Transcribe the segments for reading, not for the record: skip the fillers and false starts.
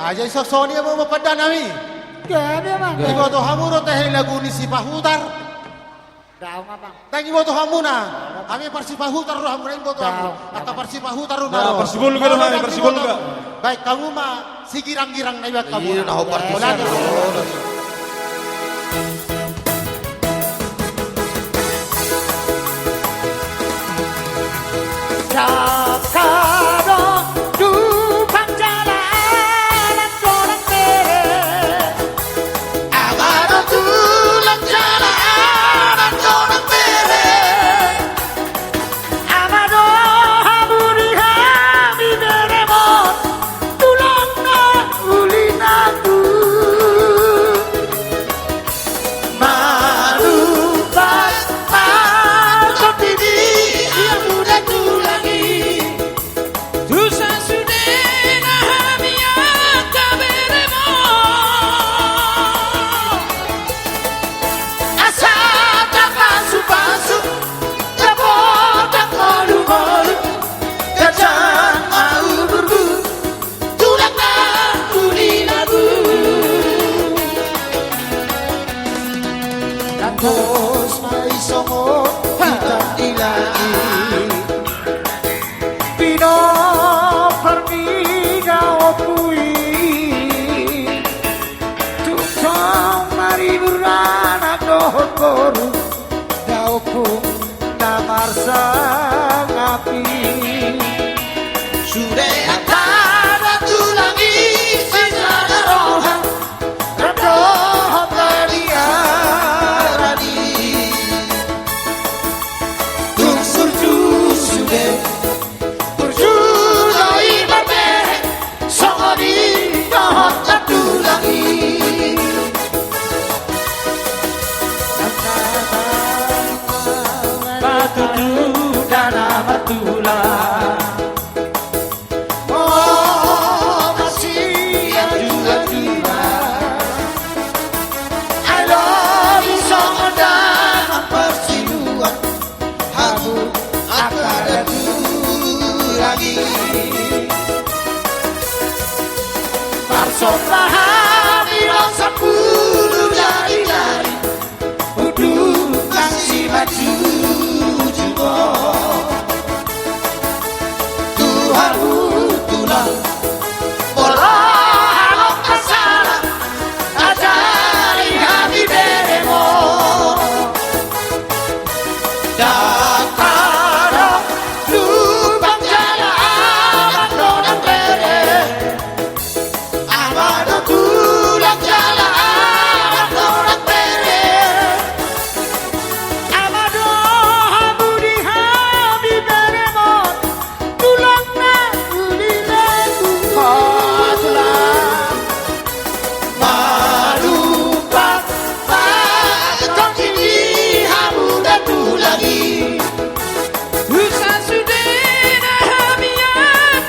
Aja sosoni mo mapadan nami. Gabi bang. Ibo to hamuro teh lagu ni si pahutar. Daw nga bang. Tangi mo to hamuna. Kami parsi pahutar ro hamuna ibo to hamu. Aka parsi pahutar ro Nah, persibul ka naman, persibul ka. Baik kamu mah si girang-girang na ibat kamu. Iya, nah parti. Jakado du panjalan orang bere. Amado tulang jalan orang bere. Amado hamuri hami beremo. Tulang na ulinaku. Malupas masuk ini yang muda tulangi. Dosa sudah hamia kaberemo. Asa tak pasu-pasu, tak botak malu-malu. Gajah mau berburu, tulang dan kulinaku. Kampus mai songo kita dilangi. Pino permiga opui. Tukang mari burana dohon koru. Daupung namar sangapi. Sudah antara tulangi secara rohan. Radoh tadiarani. Tungsur sudah berjulai berbeh. Songoni dohon tulangi. Batu dana batula. Oh, masih ada juga. I love you song dan persiluan. Hamu akan ada lagi. Parsoplah hati rasa puluh dari Uduk kasih maju juga. Tuhanmu tulang Borong kesana ajari hati beremo. Dakaro lubang jalan orang bere. Amado tulang jalan orang bere. Amado hamuri hami beremo. Tulang na ulinaku. Tulang malupat kau ini hamu dan tulangi. Dosa sudah hamia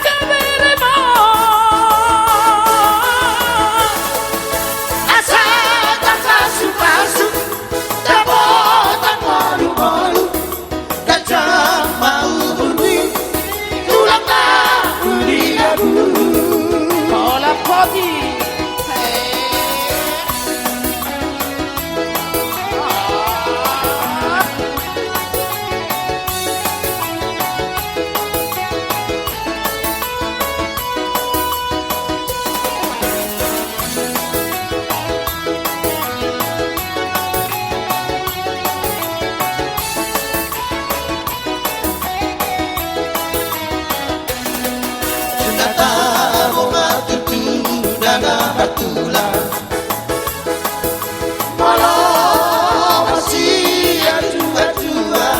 kaberemo. Asa tak pasu-pasu, tak botak malu-malu. Gajah mau berburu, tulang tak ulinaku. Bola poti. Sudah tahu matutu dana batula. Walau masih ajua-jua.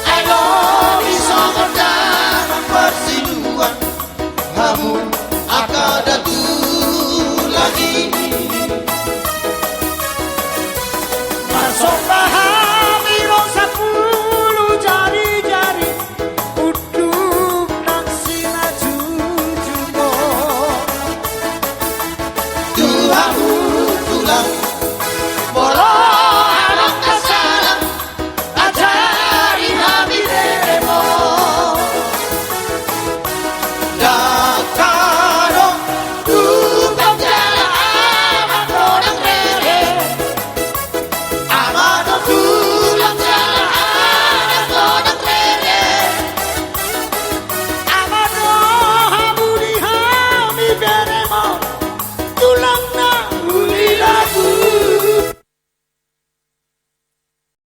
I love you song dan persiluan. Hamu akan ada lagi.